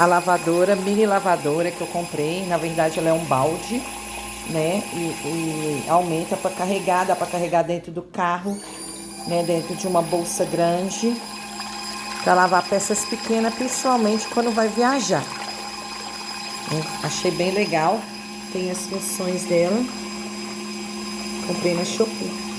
a lavadora, mini lavadora que eu comprei. Na verdade, ela é um balde, né? E aumenta para carregar, dá para carregar dentro do carro, né? Dentro de uma bolsa grande, para lavar peças pequenas, principalmente quando vai viajar, né? Achei bem legal, tem as funções dela. Comprei na Shopee.